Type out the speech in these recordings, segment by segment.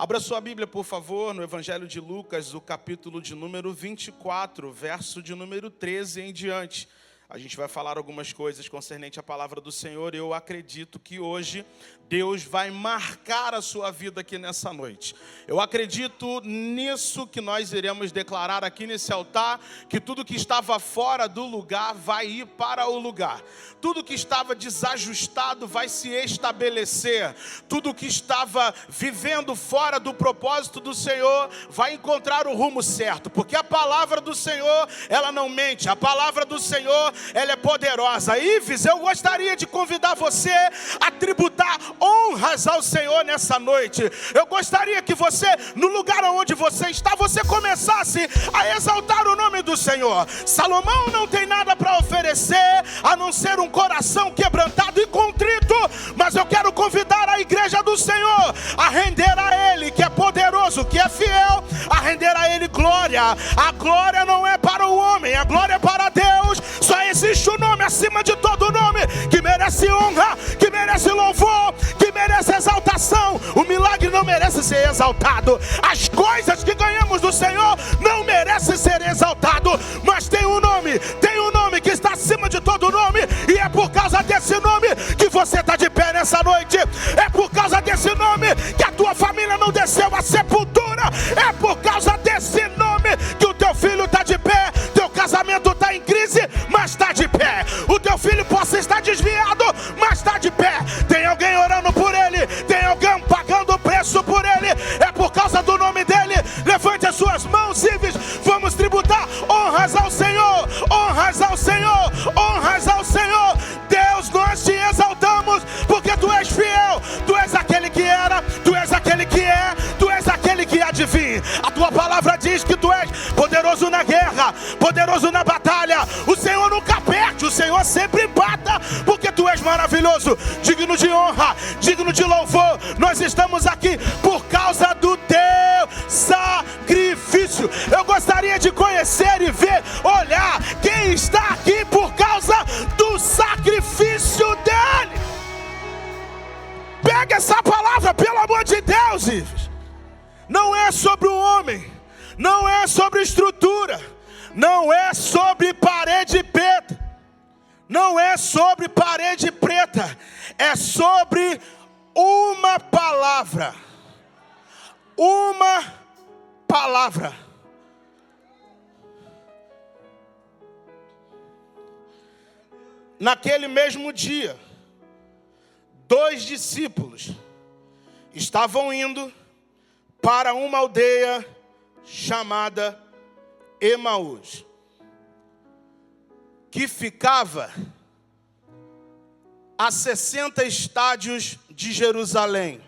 Abra sua Bíblia, por favor, no Evangelho de Lucas, o capítulo de número 24, verso de número 13 em diante. A gente vai falar algumas coisas concernente à palavra do Senhor. Eu acredito que hoje Deus vai marcar a sua vida aqui nessa noite. Eu acredito nisso que nós iremos declarar aqui nesse altar, que tudo que estava fora do lugar vai ir para o lugar. Tudo que estava desajustado vai se estabelecer. Tudo que estava vivendo fora do propósito do Senhor vai encontrar o rumo certo. Porque a palavra do Senhor, ela não mente. A palavra do Senhor, ela é poderosa. Ives, eu gostaria de convidar você a tributar honras ao Senhor nessa noite. Eu gostaria que você, no lugar onde você está, você começasse a exaltar o nome do Senhor. Salomão não tem nada para oferecer, a não ser um coração quebrantado e contrito. Mas eu quero convidar a igreja do Senhor a render a Ele, que é poderoso, que é fiel, a render a Ele glória. A glória não é para o homem, a glória é para Deus. Só existe um nome acima de todo nome, que merece honra, que merece louvor, que merece exaltação. O milagre não merece ser exaltado. As coisas que ganhamos do Senhor não merecem ser exaltado. Mas tem um nome que está acima de todo nome. E é por causa desse nome que você está de pé nessa noite. É por causa desse nome que a tua família não desceu à sepultura. É por causa desse nome que o teu filho está de pé. Teu casamento está em crise, mas está de pé. O teu filho possa estar desviado, mas está de pé. Tem alguém orando por ele, tem alguém pagando o preço por ele. É por causa do nome dele. Levante as suas mãos, Ives. Vamos tributar honras ao Senhor, honras ao Senhor, honras ao Senhor. Deus, nós te exaltamos, porque tu és fiel. Tu és aquele que era, tu és aquele que é, tu és aquele que há de vir. A tua palavra diz que tu és poderoso na guerra, poderoso na batalha. O Senhor nunca perde, o Senhor sempre empata, porque tu és maravilhoso, digno de honra, digno de louvor. Nós estamos aqui por causa do teu sacrifício. Eu gostaria de conhecer e ver, olhar quem está aqui por causa do sacrifício dele. Pega essa palavra, pelo amor de Deus, Ives. Não é sobre o homem, não é sobre estrutura, não é sobre parede preta, não é sobre parede preta, é sobre uma palavra. Uma palavra. Naquele mesmo dia, 2 discípulos estavam indo para uma aldeia chamada Emaús, que ficava a 60 estádios de Jerusalém.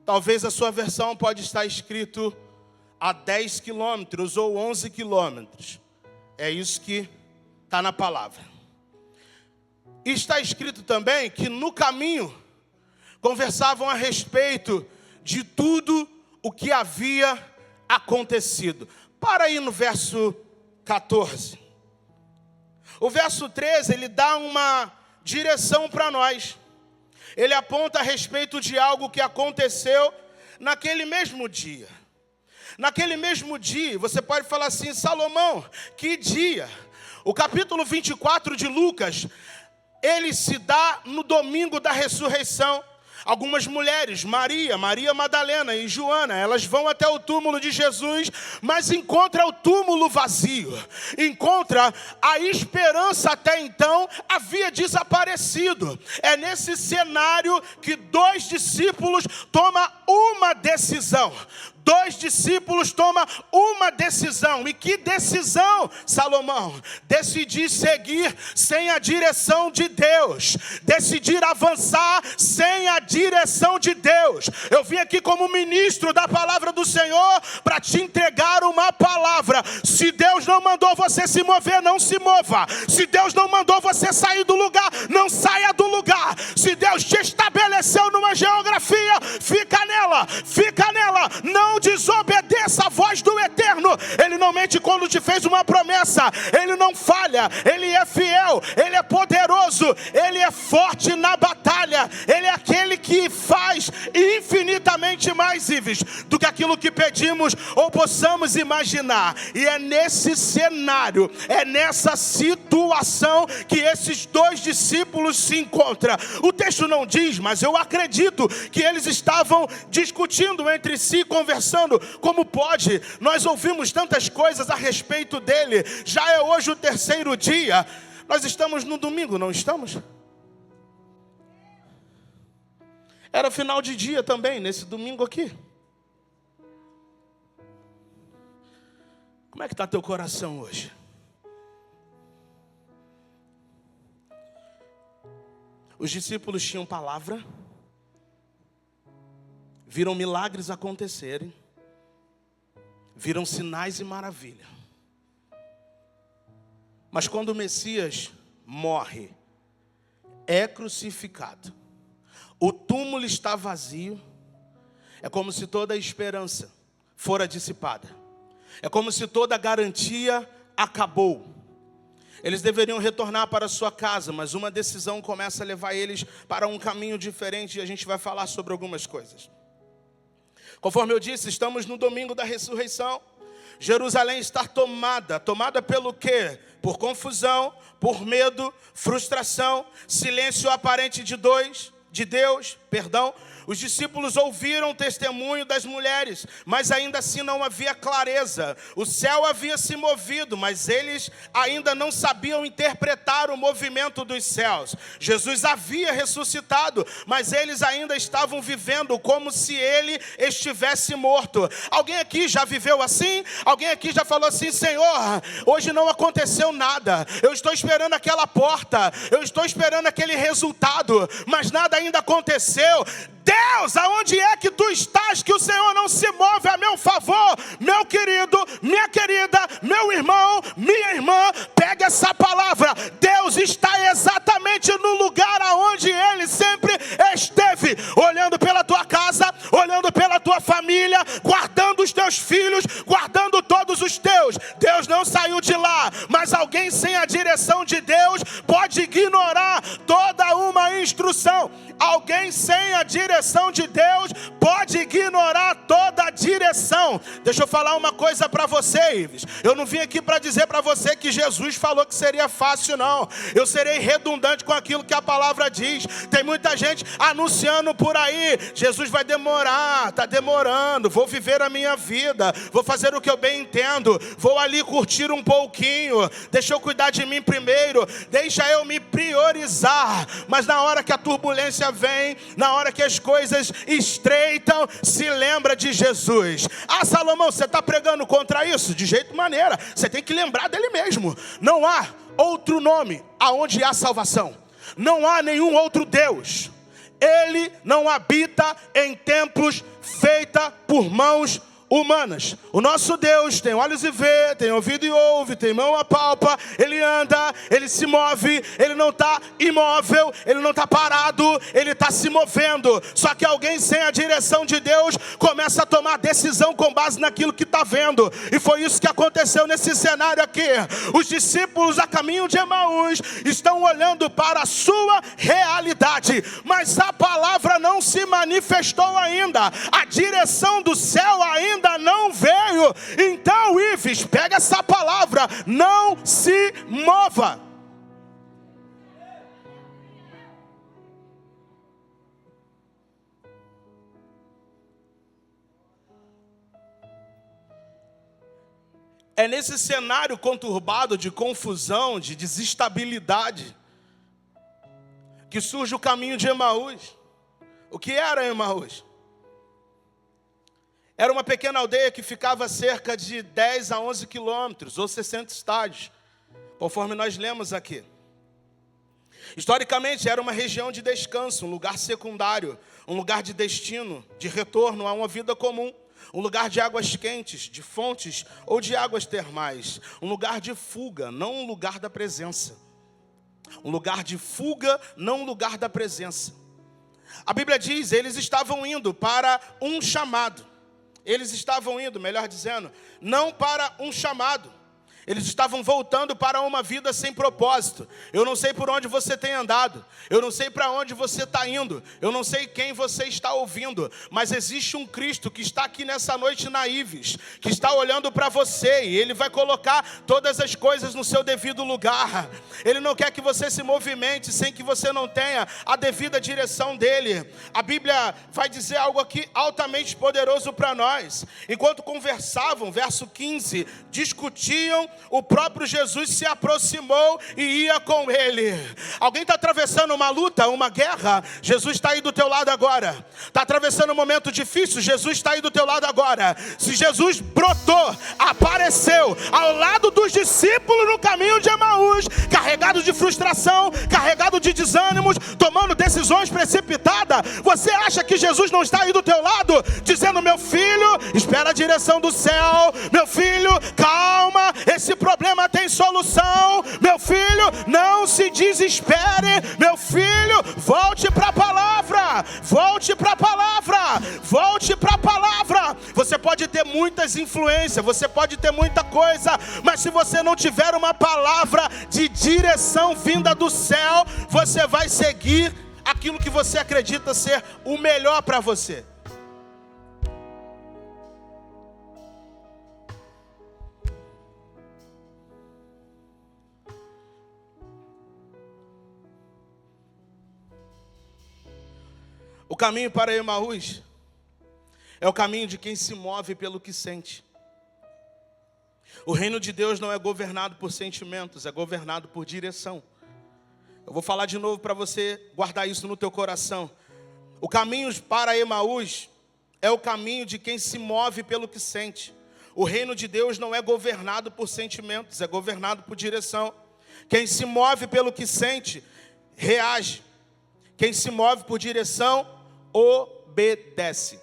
Talvez a sua versão pode estar escrito a 10 quilômetros ou 11 quilômetros. É isso que está na palavra. E está escrito também que no caminho conversavam a respeito de tudo o que havia acontecido. Para aí no verso 14. O verso 13, ele dá uma direção para nós. Ele aponta a respeito de algo que aconteceu naquele mesmo dia. Naquele mesmo dia, você pode falar assim: Salomão, que dia? O capítulo 24 de Lucas, ele se dá no domingo da ressurreição. Algumas mulheres, Maria Madalena e Joana, elas vão até o túmulo de Jesus, mas encontra o túmulo vazio. Encontra a esperança até então havia desaparecido. É nesse cenário que 2 discípulos tomam uma decisão. 2 discípulos tomam uma decisão. E que decisão, Salomão? Decidir seguir sem a direção de Deus. Decidir avançar sem a direção de Deus. Eu vim aqui como ministro da palavra do Senhor para te entregar uma palavra. Se Deus não mandou você se mover, não se mova. Se Deus não mandou você sair do lugar, não saia do lugar. Se Deus te estabeleceu numa geografia, fica nela. Não desobedeça a voz do Eterno. Ele não mente quando te fez uma promessa. Ele não falha. Ele é fiel. Ele é poderoso. Ele é forte na batalha. Ele é aquele que faz infinitamente mais, Ives, do que aquilo que pedimos ou possamos imaginar. E é nesse cenário, é nessa situação que esses dois discípulos se encontram. O texto não diz, mas eu acredito que eles estavam discutindo entre si, conversando. Como pode? Nós ouvimos tantas coisas a respeito dele. Já é hoje o terceiro dia. Nós estamos no domingo, não estamos? Era final de dia também, nesse domingo aqui. Como é que está teu coração hoje? Os discípulos tinham palavra, viram milagres acontecerem, viram sinais e maravilha. Mas quando o Messias morre, é crucificado, o túmulo está vazio, é como se toda a esperança fora dissipada. É como se toda a garantia acabou. Eles deveriam retornar para sua casa, mas uma decisão começa a levar eles para um caminho diferente e a gente vai falar sobre algumas coisas. Conforme eu disse, estamos no domingo da ressurreição. Jerusalém está tomada pelo quê? Por confusão, por medo, frustração, silêncio aparente de Deus. Os discípulos ouviram o testemunho das mulheres, mas ainda assim não havia clareza. O céu havia se movido, mas eles ainda não sabiam interpretar o movimento dos céus. Jesus havia ressuscitado, mas eles ainda estavam vivendo como se ele estivesse morto. Alguém aqui já viveu assim? Alguém aqui já falou assim: Senhor, hoje não aconteceu nada. Eu estou esperando aquela porta, eu estou esperando aquele resultado, mas nada ainda aconteceu. Deus, aonde é que tu estás que o Senhor não se move a meu favor? Meu querido, minha querida, meu irmão, minha irmã, pega essa palavra. Deus está exatamente no lugar aonde Ele sempre esteve, olhando pela tua casa, olhando pela tua família, guardando os teus filhos, guardando todos os teus. Deus não saiu de lá, mas alguém sem a direção de Deus pode ignorar toda uma instrução. Alguém sem a direção de Deus pode ignorar toda a direção. Deixa eu falar uma coisa para você, Ives. Eu não vim aqui para dizer para você que Jesus falou que seria fácil, não. Eu serei redundante com aquilo que a palavra diz. Tem muita gente anunciando por aí: Jesus vai demorar, está demorando, vou viver a minha vida, vou fazer o que eu bem entendo, vou ali curtir um pouquinho, deixa eu cuidar de mim primeiro, deixa eu me priorizar. Mas na hora que a turbulência vem, na hora que as coisas estreitam, se lembra de Jesus. Ah, Salomão, você está pregando contra isso? De jeito maneira, você tem que lembrar dele mesmo. Não há outro nome aonde há salvação, não há nenhum outro Deus. Ele não habita em templos feitos por mãos humanas. O nosso Deus tem olhos e vê, tem ouvido e ouve, tem mão a palpa, Ele anda, Ele se move, Ele não está imóvel, Ele não está parado, Ele está se movendo. Só que alguém sem a direção de Deus começa a tomar decisão com base naquilo que está vendo. E foi isso que aconteceu nesse cenário aqui. Os discípulos a caminho de Emaús estão olhando para a sua realidade, mas a palavra não se manifestou ainda. A direção do céu ainda não veio. Então, Ives, pega essa palavra: não se mova. É nesse cenário conturbado de confusão, de desestabilidade, que surge o caminho de Emaús. O que era Emaús? Era uma pequena aldeia que ficava a cerca de 10 a 11 quilômetros, ou 60 estádios, conforme nós lemos aqui. Historicamente, era uma região de descanso, um lugar secundário, um lugar de destino, de retorno a uma vida comum. Um lugar de águas quentes, de fontes ou de águas termais. Um lugar de fuga, não um lugar da presença. Um lugar de fuga, não um lugar da presença. A Bíblia diz, eles estavam indo para um chamado. Eles estavam indo, melhor dizendo, não para um chamado. Eles estavam voltando para uma vida sem propósito. Eu não sei por onde você tem andado. Eu não sei para onde você está indo. Eu não sei quem você está ouvindo. Mas existe um Cristo que está aqui nessa noite na Ives, que está olhando para você, e Ele vai colocar todas as coisas no seu devido lugar. Ele não quer que você se movimente sem que você não tenha a devida direção dEle. A Bíblia vai dizer algo aqui altamente poderoso para nós. Enquanto conversavam, verso 15, discutiam, o próprio Jesus se aproximou e ia com ele. Alguém está atravessando uma luta, uma guerra? Jesus está aí do teu lado agora. Está atravessando um momento difícil? Jesus está aí do teu lado agora. Se Jesus brotou, apareceu ao lado dos discípulos no caminho de Emaús, carregado de frustração, carregado de desânimos, tomando decisões precipitadas, você acha que Jesus não está aí do teu lado, dizendo: meu filho, espera a direção do céu, meu filho, calma, esse problema tem solução, meu filho, não se desespere, meu filho, volte para a palavra, volte para a palavra, volte para a palavra. Você pode ter muitas influências, você pode ter muita coisa, mas se você não tiver uma palavra de direção vinda do céu, você vai seguir aquilo que você acredita ser o melhor para você. O caminho para Emaús é o caminho de quem se move pelo que sente. O reino de Deus não é governado por sentimentos, é governado por direção. Eu vou falar de novo para você guardar isso no teu coração. O caminho para Emaús é o caminho de quem se move pelo que sente. O reino de Deus não é governado por sentimentos, é governado por direção. Quem se move pelo que sente, reage. Quem se move por direção, obedece.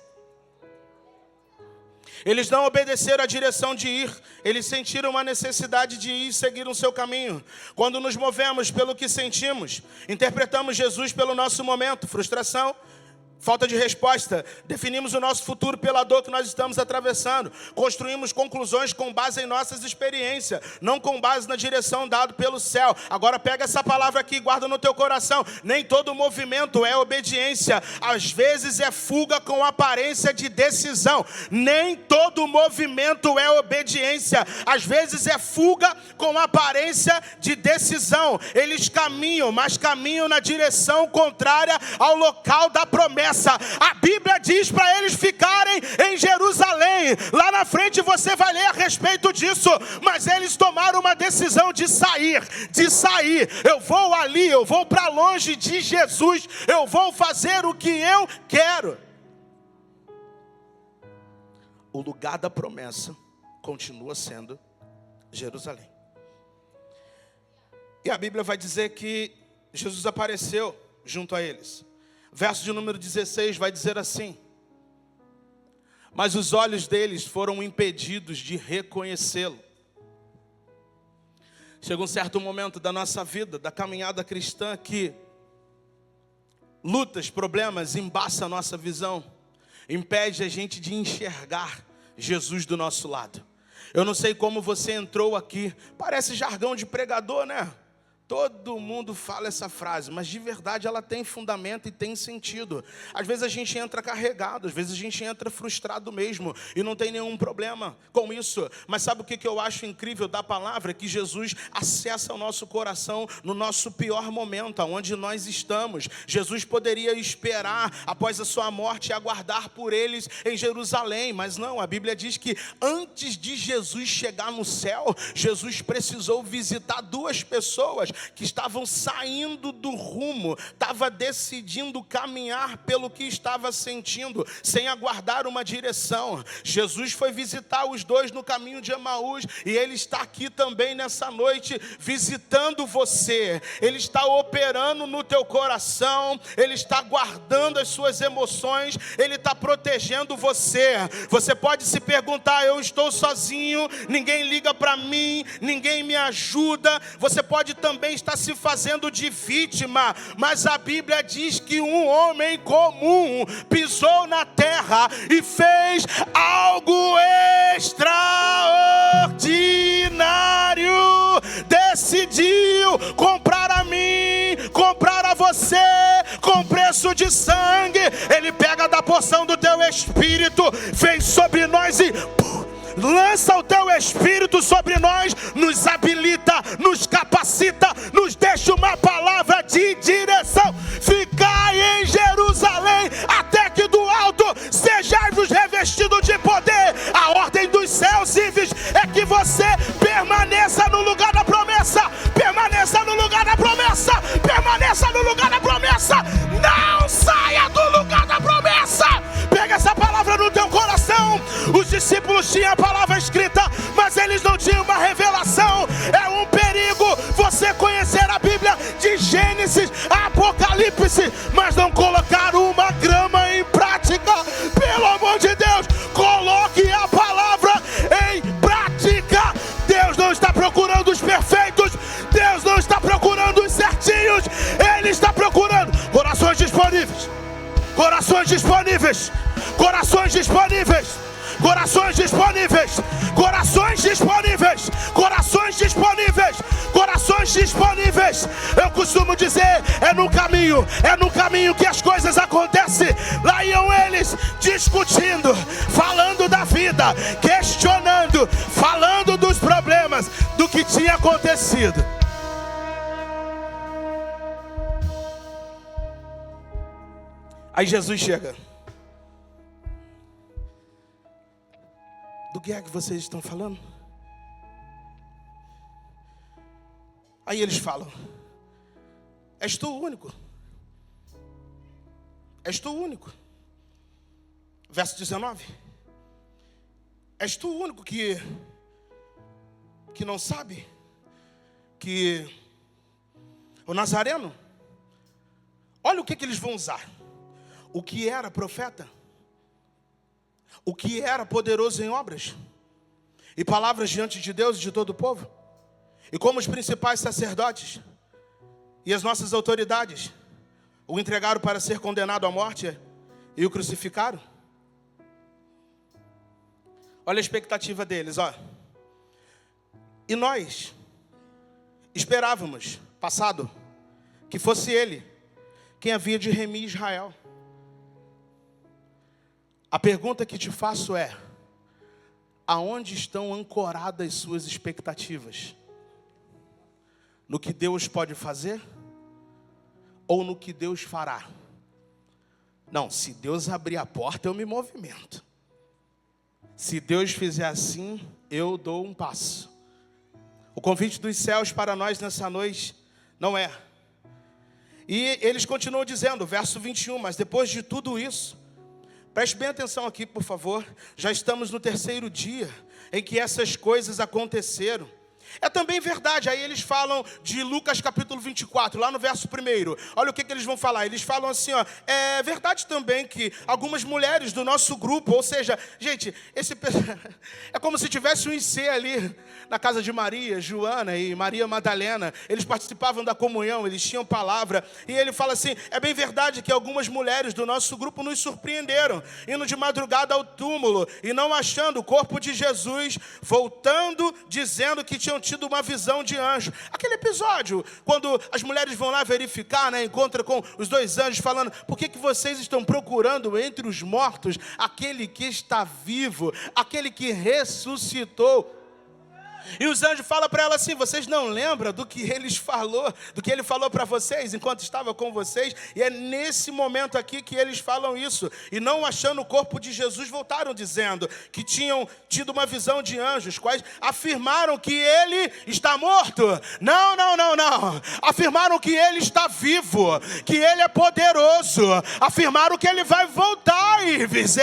Eles não obedeceram à direção de ir, eles sentiram uma necessidade de ir e seguir o seu caminho. Quando nos movemos pelo que sentimos, interpretamos Jesus pelo nosso momento, frustração, falta de resposta, definimos o nosso futuro pela dor que nós estamos atravessando, construímos conclusões com base em nossas experiências, não com base na direção dada pelo céu. Agora pega essa palavra aqui e guarda no teu coração. Nem todo movimento é obediência, às vezes é fuga com aparência de decisão. Nem todo movimento é obediência, às vezes é fuga com aparência de decisão. Eles caminham, mas caminham na direção contrária ao local da promessa. A Bíblia diz para eles ficarem em Jerusalém. Lá na frente você vai ler a respeito disso. Mas eles tomaram uma decisão de sair. Eu vou ali, eu vou para longe de Jesus. Eu vou fazer o que eu quero. O lugar da promessa continua sendo Jerusalém. E a Bíblia vai dizer que Jesus apareceu junto a eles. Verso de número 16 vai dizer assim: mas os olhos deles foram impedidos de reconhecê-lo. Chega um certo momento da nossa vida, da caminhada cristã, que lutas, problemas embaçam a nossa visão, impede a gente de enxergar Jesus do nosso lado. Eu não sei como você entrou aqui, parece jargão de pregador, né? Todo mundo fala essa frase, mas de verdade ela tem fundamento e tem sentido. Às vezes a gente entra carregado, às vezes a gente entra frustrado mesmo, e não tem nenhum problema com isso. Mas sabe o que eu acho incrível da palavra? Que Jesus acessa o nosso coração no nosso pior momento, aonde nós estamos. Jesus poderia esperar após a sua morte e aguardar por eles em Jerusalém, mas não, a Bíblia diz que antes de Jesus chegar no céu, Jesus precisou visitar duas pessoas que estavam saindo do rumo, estava decidindo caminhar pelo que estava sentindo, sem aguardar uma direção. Jesus foi visitar os dois no caminho de Emaús, e Ele está aqui também nessa noite, visitando você. Ele está operando no teu coração, Ele está guardando as suas emoções, Ele está protegendo você. Você pode se perguntar: eu estou sozinho, ninguém liga para mim, ninguém me ajuda. Você pode também está se fazendo de vítima, mas a Bíblia diz que um homem comum pisou na terra e fez algo extraordinário. preço de sangue. Ele pega da porção do teu espírito, vem sobre nós e lança o teu espírito sobre nós, nos habilita, nos capacita, nos deixa uma palavra de direção. Ficai em Jerusalém, até que do alto sejais-vos revestidos de poder. A ordem dos céus, Ives, é que você permaneça no lugar da promessa. Permaneça no lugar da promessa. Permaneça no lugar da promessa. Não saia do lugar da promessa. Pega essa palavra no teu coração. Os discípulos tinham a palavra escrita, mas eles não tinham uma revelação. É um perigo você conhecer a Bíblia de Gênesis a Apocalipse, mas não colocar uma grama em prática. Pelo amor de Deus, coloque a palavra em prática. Deus não está procurando os perfeitos, Deus não está procurando os certinhos, Ele está procurando corações disponíveis. Corações disponíveis, corações disponíveis, corações disponíveis, corações disponíveis, corações disponíveis, corações disponíveis. Eu costumo dizer, é no caminho que as coisas acontecem. Lá iam eles discutindo, falando da vida, questionando, falando dos problemas, do que tinha acontecido. Aí Jesus chega. Do que é que vocês estão falando? Aí eles falam: és tu o único. És tu o único. Verso 19. És tu o único que não sabe que o Nazareno, olha o que eles vão usar. O que era profeta, o que era poderoso em obras e palavras diante de Deus e de todo o povo. E como os principais sacerdotes e as nossas autoridades o entregaram para ser condenado à morte e o crucificaram. Olha a expectativa deles, ó. E nós esperávamos, passado, que fosse ele quem havia de remir Israel. A pergunta que te faço é: aonde estão ancoradas suas expectativas? No que Deus pode fazer? Ou no que Deus fará? Não, se Deus abrir a porta, eu me movimento. Se Deus fizer assim, eu dou um passo. O convite dos céus para nós nessa noite não é. E eles continuam dizendo, verso 21, mas depois de tudo isso, preste bem atenção aqui, por favor. Já estamos no terceiro dia em que essas coisas aconteceram. É também verdade, aí eles falam de Lucas capítulo 24, lá no verso 1. Olha o que eles vão falar. Eles falam assim, ó, é verdade também que algumas mulheres do nosso grupo, ou seja, gente, é como se tivesse um IC ali na casa de Maria, Joana e Maria Madalena. Eles participavam da comunhão, eles tinham palavra. E ele fala assim, é bem verdade que algumas mulheres do nosso grupo nos surpreenderam, indo de madrugada ao túmulo e não achando o corpo de Jesus, voltando, dizendo que tinham tido uma visão de anjo. Aquele episódio, quando as mulheres vão lá verificar, né, encontra com os dois anjos falando, por que vocês estão procurando entre os mortos aquele que está vivo, aquele que ressuscitou? E os anjos falam para ela assim, vocês não lembram do que ele falou para vocês enquanto estava com vocês? E é nesse momento aqui que eles falam isso. E não achando o corpo de Jesus, voltaram dizendo que tinham tido uma visão de anjos, quais afirmaram que ele está morto. Não. Afirmaram que ele está vivo, que ele é poderoso. Afirmaram que ele vai voltar, Ives.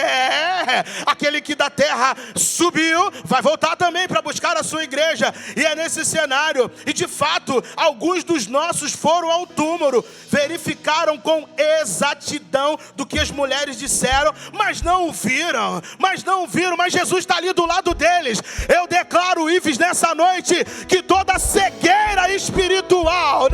Aquele que da terra subiu, vai voltar também para buscar a sua igreja. E é nesse cenário, e de fato, alguns dos nossos foram ao túmulo, verificaram com exatidão do que as mulheres disseram, mas não o viram, mas Jesus está ali do lado deles. Eu declaro, Ives, nessa noite, que toda cegueira espiritual,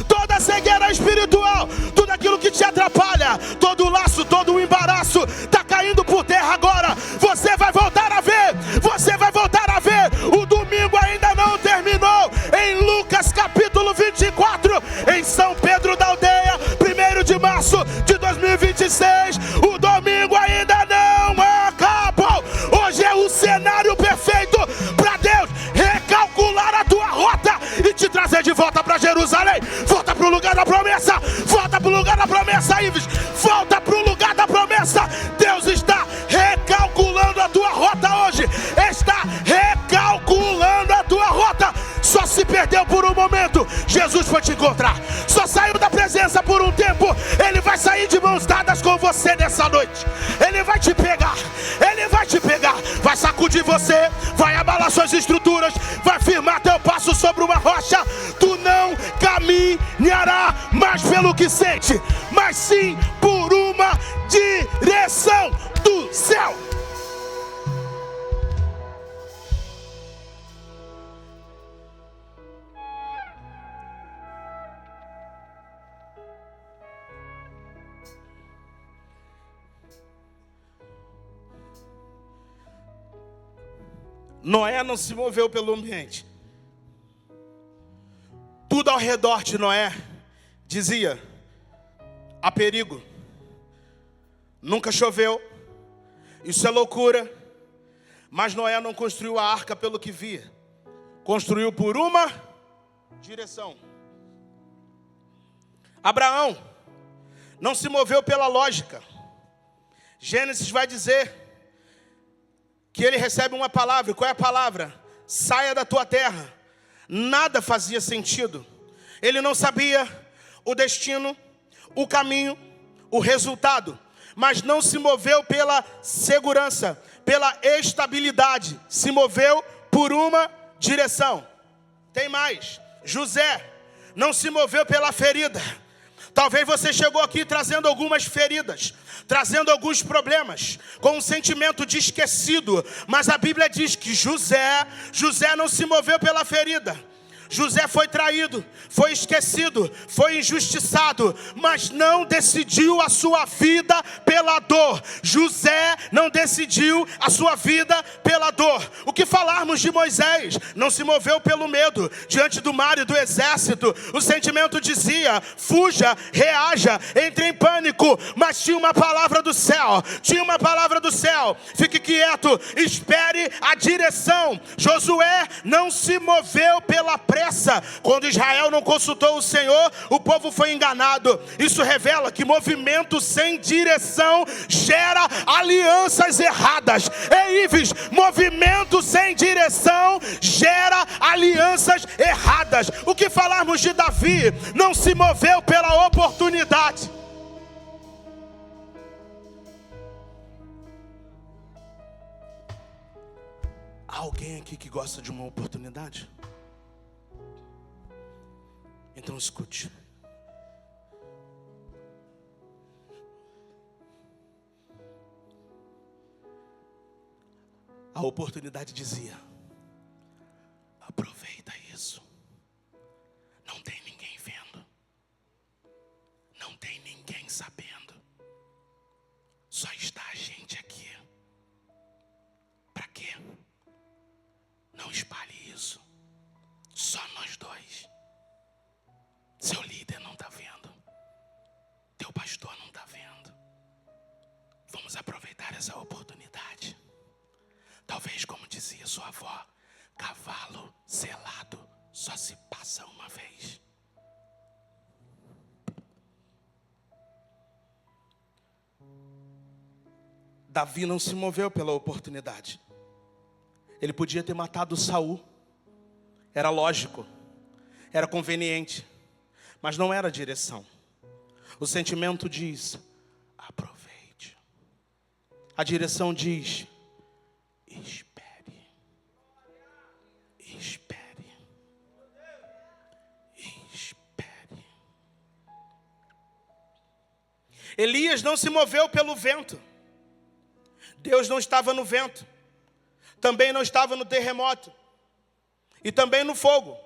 toda cegueira espiritual, tudo aquilo que te atrapalha, todo laço, todo o embaraço, está caindo por terra agora. Você vai voltar a ver, o domingo ainda não terminou. Em Lucas capítulo 24, em São Pedro da Aldeia, 1 de promessa, Ives. Volta para o lugar da promessa. Deus está recalculando a tua rota hoje. Está recalculando a tua rota. Só se perdeu por um momento, Jesus foi te encontrar. Só saiu da presença por um tempo, Ele vai sair de mãos dadas com você nessa noite. Ele vai te pegar, Ele vai te pegar. Vai sacudir você, vai abalar suas estruturas, vai firmar teu passo sobre uma rocha. Tu não caminhará mais pelo que sente, mas sim por uma direção do céu. Noé não se moveu pelo ambiente. Tudo ao redor de Noé dizia: há perigo. Nunca choveu. Isso é loucura. Mas Noé não construiu a arca pelo que via. Construiu por uma direção. Abraão não se moveu pela lógica. Gênesis vai dizer que ele recebe uma palavra. Qual é a palavra? Saia da tua terra. Nada fazia sentido. Ele não sabia o destino, o caminho, o resultado, mas não se moveu pela segurança, pela estabilidade. Se moveu por uma direção. Tem mais. José não se moveu pela ferida. Talvez você chegou aqui trazendo algumas feridas, trazendo alguns problemas, com um sentimento de esquecido. Mas a Bíblia diz que José não se moveu pela ferida. José foi traído, foi esquecido, foi injustiçado, mas não decidiu a sua vida pela dor. José não decidiu a sua vida pela dor. O que falarmos de Moisés? Não se moveu pelo medo. Diante do mar e do exército, o sentimento dizia: fuja, reaja, entre em pânico. Mas tinha uma palavra do céu, tinha uma palavra do céu: fique quieto, espere a direção. Josué não se moveu pela pressa. Quando Israel não consultou o Senhor, o povo foi enganado. Isso revela que movimento sem direção gera alianças erradas. Ei, Ives, movimento sem direção gera alianças erradas. O que falarmos de Davi? Não se moveu pela oportunidade. Há alguém aqui que gosta de uma oportunidade? Então escute. A oportunidade dizia: aproveita isso. Não tem ninguém vendo. Não tem ninguém sabendo. Só está a gente aqui. Para quê? Não espalhe isso. Só nós dois. Seu líder não está vendo. Teu pastor não está vendo. Vamos aproveitar essa oportunidade. Talvez, como dizia sua avó, cavalo selado só se passa uma vez. Davi não se moveu pela oportunidade. Ele podia ter matado Saul. Era lógico. Era conveniente. Mas não era a direção. O sentimento diz: aproveite. A direção diz: espere. Espere. Espere. Elias não se moveu pelo vento. Deus não estava no vento. Também não estava no terremoto. E também no fogo.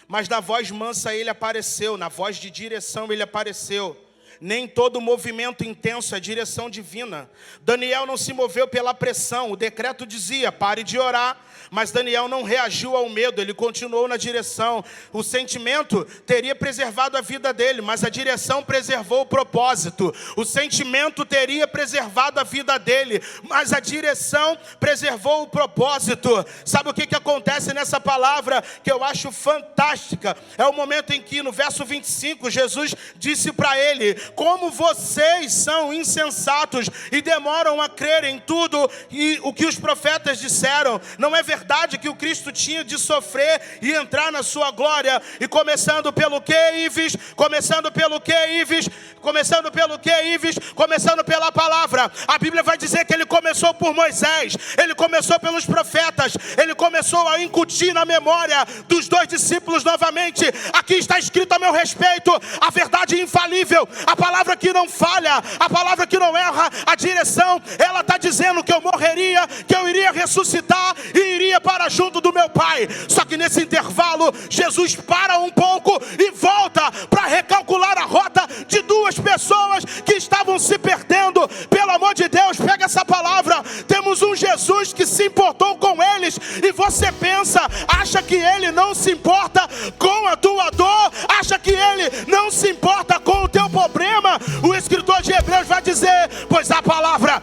Mas na voz mansa ele apareceu, na voz de direção ele apareceu. Nem todo movimento intenso é direção divina. Daniel não se moveu pela pressão. O decreto dizia: pare de orar. Mas Daniel não reagiu ao medo, ele continuou na direção. O sentimento teria preservado a vida dele, mas a direção preservou o propósito. O sentimento teria preservado a vida dele, mas a direção preservou o propósito. Sabe o que acontece nessa palavra que eu acho fantástica? É o momento em que no verso 25 Jesus disse para ele: como vocês são insensatos e demoram a crer em tudo e o que os profetas disseram. Não é verdade que o Cristo tinha de sofrer e entrar na sua glória? E começando pelo que, Ives? Começando pelo que, Ives? Começando pelo que, Ives? Começando pela palavra. A Bíblia vai dizer que ele começou por Moisés, ele começou pelos profetas, ele começou a incutir na memória dos 2 discípulos novamente. Aqui está escrito a meu respeito a verdade infalível, a palavra que não falha, a palavra que não erra a direção. Ela está dizendo que eu morreria, que eu iria ressuscitar e iria para junto do meu Pai. Só que nesse intervalo, Jesus para um pouco e volta para recalcular a rota de 2 pessoas que estavam se perdendo. Pelo amor de Deus, pega essa palavra. Temos um Jesus que se importou com eles, e você pensa, acha que ele não se importa com a tua dor? Acha que ele não se importa com o teu problema? O escritor de Hebreus vai dizer: pois a palavra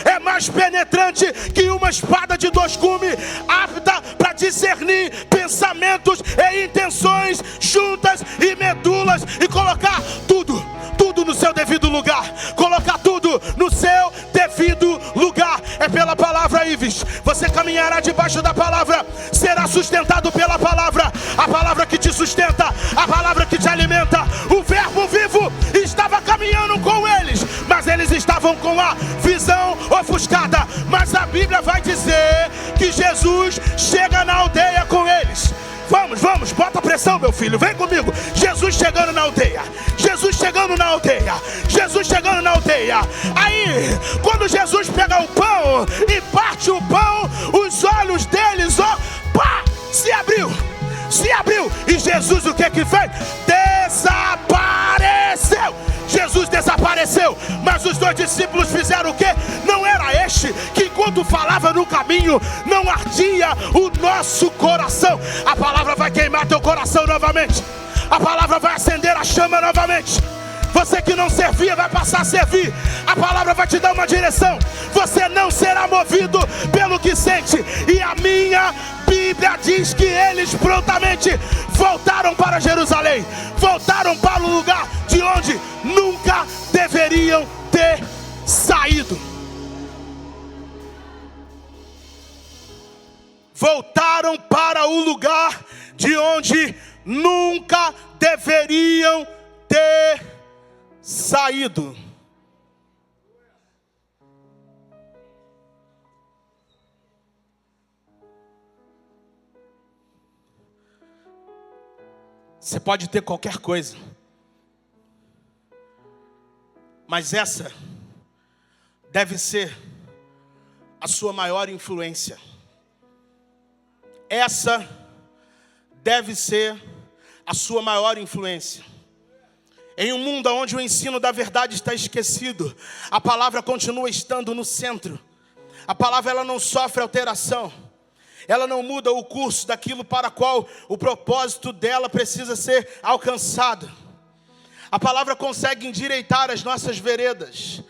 é mais penetrante que uma espada de 2 gumes, apta para discernir pensamentos e intenções, juntas e medulas, e colocar tudo no seu devido lugar. Colocar tudo no seu devido lugar. É pela palavra, Ives. Você caminhará debaixo da palavra, será sustentado pela palavra. A palavra que te sustenta, a palavra que te alimenta. O verbo vivo estava caminhando com eles, mas eles estavam com a visão ofuscada. Mas a Bíblia vai dizer que Jesus chega na aldeia com eles. Vamos, bota pressão, meu filho, vem comigo. Jesus chegando na aldeia. Aí, quando Jesus pega o pão e parte o pão, os olhos deles, se abriu. E Jesus o que fez? Desapareceu. Jesus desapareceu, mas os 2 discípulos fizeram o quê? Não era este que enquanto falava no caminho não ardia o nosso coração? A palavra vai queimar teu coração novamente. A palavra vai acender a chama novamente. Você que não servia vai passar a servir. A palavra vai te dar uma direção. Você não será movido pelo que sente. E a minha Bíblia diz que eles prontamente voltaram para Jerusalém. Voltaram para o lugar de onde nunca deveriam ter saído. Voltaram para o lugar de onde nunca deveriam ter saído. Você pode ter qualquer coisa, mas essa deve ser a sua maior influência. Essa deve ser a sua maior influência. Em um mundo onde o ensino da verdade está esquecido, a palavra continua estando no centro. A palavra ela não sofre alteração. Ela não muda o curso daquilo para qual o propósito dela precisa ser alcançado. A palavra consegue endireitar as nossas veredas.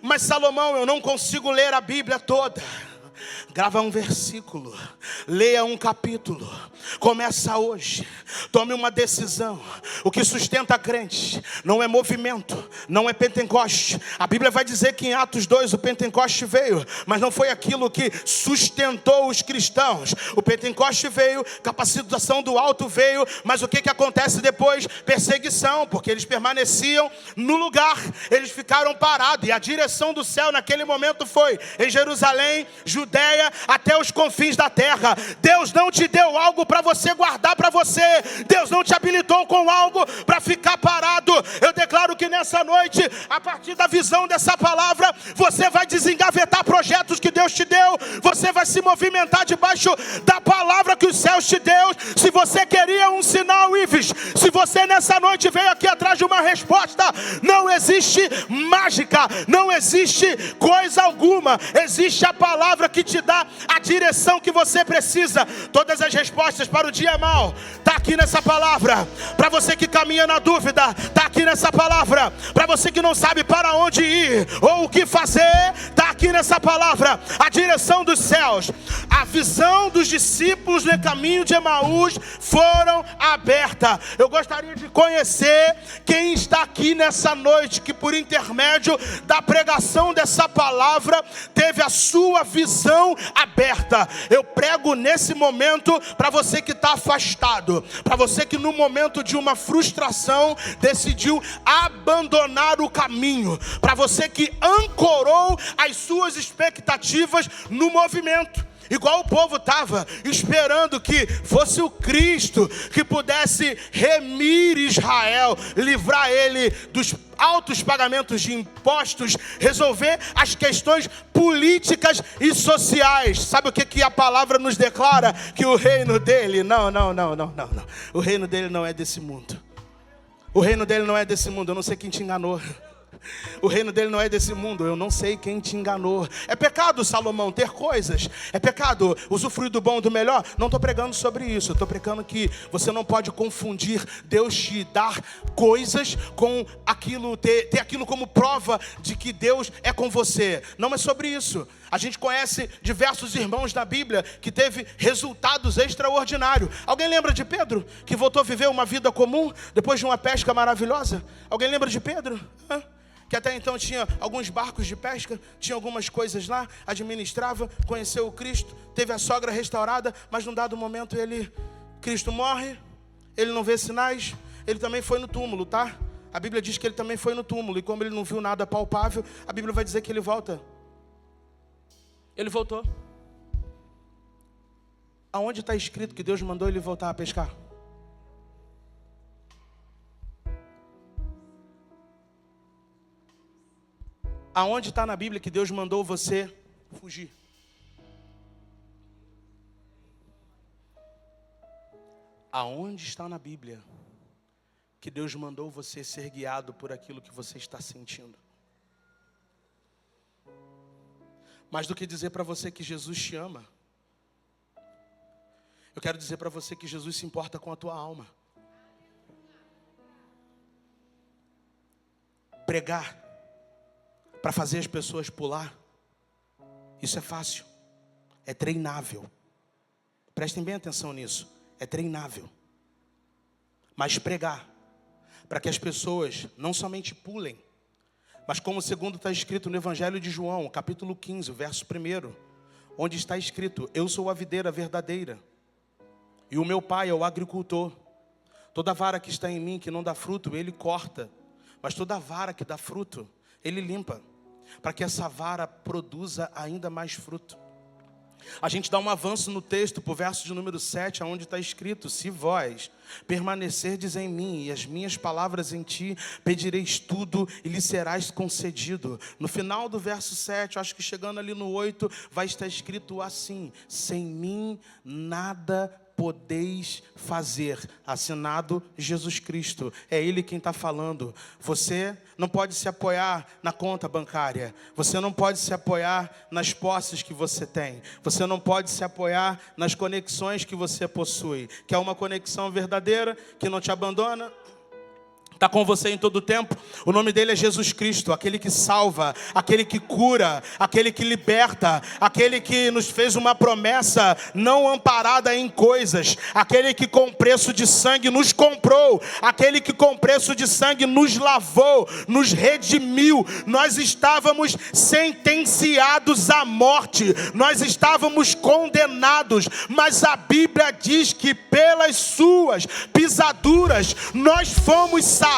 Mas Salomão, eu não consigo ler a Bíblia toda. Grava um versículo, leia um capítulo, começa hoje, tome uma decisão. O que sustenta a crente não é movimento, não é Pentecoste. A Bíblia vai dizer que em Atos 2 o Pentecoste veio, mas não foi aquilo que sustentou os cristãos. O Pentecoste veio, capacitação do alto veio, mas o que acontece depois? Perseguição, porque eles permaneciam no lugar, eles ficaram parados, e a direção do céu naquele momento foi em Jerusalém, Judeia, até os confins da terra. Deus não te deu algo para você guardar para você. Deus não te habilitou com algo para ficar parado. Eu declaro que nessa noite, a partir da visão dessa palavra, você vai desengavetar projetos que Deus te deu. Você vai se movimentar debaixo da palavra que os céus te deu. Se você queria um sinal, Ives, se você nessa noite veio aqui atrás de uma resposta, não existe mágica, não existe coisa alguma. Existe a palavra que te dá a direção que você precisa. Todas as respostas para o dia mau está aqui nessa palavra. Para você que caminha na dúvida, está aqui nessa palavra. Para você que não sabe para onde ir ou o que fazer, está aqui nessa palavra. A direção dos céus, A visão dos discípulos no caminho de Emaús foram aberta. Eu gostaria de conhecer quem está aqui nessa noite, que por intermédio da pregação dessa palavra, teve a sua visão aberta. Eu prego nesse momento para você que está afastado, para você que no momento de uma frustração decidiu abandonar o caminho, para você que ancorou as suas expectativas no movimento, igual o povo estava esperando que fosse o Cristo que pudesse remir Israel, livrar ele dos altos pagamentos de impostos, resolver as questões políticas e sociais. Sabe o que a palavra nos declara? Que o reino dele, não. O reino dele não é desse mundo. O reino dele não é desse mundo. Eu não sei quem te enganou. O reino dele não é desse mundo. Eu não sei quem te enganou. É pecado, Salomão, ter coisas. É pecado usufruir do bom e do melhor. Não estou pregando sobre isso. Estou pregando que você não pode confundir Deus te dar coisas com aquilo, ter aquilo como prova de que Deus é com você. Não é sobre isso. A gente conhece diversos irmãos na Bíblia que teve resultados extraordinários. Alguém lembra de Pedro, que voltou a viver uma vida comum depois de uma pesca maravilhosa? Alguém lembra de Pedro? Que até então tinha alguns barcos de pesca, tinha algumas coisas lá, administrava, conheceu o Cristo, teve a sogra restaurada, mas num dado momento Cristo morre, ele não vê sinais, ele também foi no túmulo, tá? A Bíblia diz que ele também foi no túmulo, e como ele não viu nada palpável, a Bíblia vai dizer que ele volta. Ele voltou. Aonde está escrito que Deus mandou ele voltar a pescar? Aonde está na Bíblia que Deus mandou você fugir? Aonde está na Bíblia que Deus mandou você ser guiado por aquilo que você está sentindo? Mais do que dizer para você que Jesus te ama, eu quero dizer para você que Jesus se importa com a tua alma. Pregar para fazer as pessoas pular, isso é fácil, é treinável. Prestem bem atenção nisso, é treinável. Mas pregar para que as pessoas não somente pulem, mas como segundo está escrito no Evangelho de João, capítulo 15, verso 1, onde está escrito: eu sou a videira verdadeira, e o meu pai é o agricultor. Toda vara que está em mim que não dá fruto, ele corta, mas toda vara que dá fruto, ele limpa, para que essa vara produza ainda mais fruto. A gente dá um avanço no texto para o verso de número 7, onde está escrito: se vós permanecerdes em mim e as minhas palavras em ti, pedireis tudo e lhe serás concedido. No final do verso 7, acho que chegando ali no 8, vai estar escrito assim: sem mim nada podeis fazer. Assinado Jesus Cristo. É Ele quem está falando. Você não pode se apoiar na conta bancária. Você não pode se apoiar nas posses que você tem. Você não pode se apoiar nas conexões que você possui. Que é uma conexão verdadeira, que não te abandona, está com você em todo o tempo. O nome dele é Jesus Cristo, aquele que salva, aquele que cura, aquele que liberta, aquele que nos fez uma promessa não amparada em coisas, aquele que com preço de sangue nos comprou, aquele que com preço de sangue nos lavou, nos redimiu. Nós estávamos sentenciados à morte, nós estávamos condenados, mas a Bíblia diz que pelas suas pisaduras nós fomos sarados.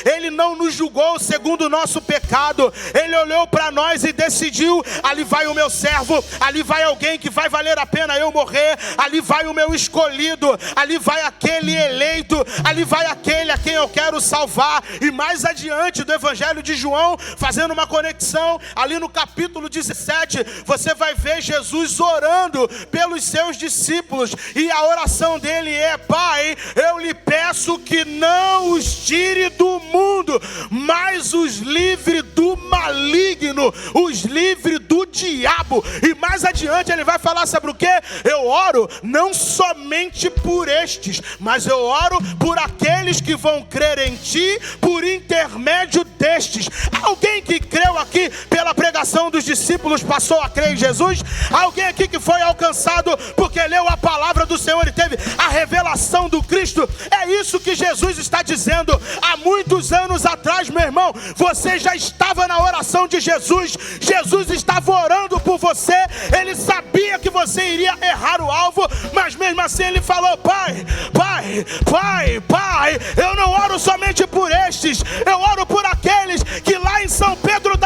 Ele não nos julgou segundo o nosso pecado. Ele olhou para nós e decidiu: ali vai o meu servo, ali vai alguém que vai valer a pena eu morrer, ali vai o meu escolhido, ali vai aquele eleito, ali vai aquele a quem eu quero salvar. E mais adiante do Evangelho de João, fazendo uma conexão, ali no capítulo 17, você vai ver Jesus orando pelos seus discípulos, e a oração dele é: Pai, eu lhe peço que não os tire do mundo, mas os livre do maligno, os livre do diabo. E mais adiante ele vai falar, sabe o que? Eu oro não somente por estes, mas eu oro por aqueles que vão crer em ti por intermédio destes. Alguém que creu aqui pela pregação geração dos discípulos passou a crer em Jesus? Alguém aqui que foi alcançado porque leu a palavra do Senhor e teve a revelação do Cristo? É isso que Jesus está dizendo. Há muitos anos atrás, meu irmão, você já estava na oração de Jesus. Jesus estava orando por você. Ele sabia que você iria errar o alvo, mas mesmo assim ele falou: Pai, eu não oro somente por estes, eu oro por aqueles que lá em São Pedro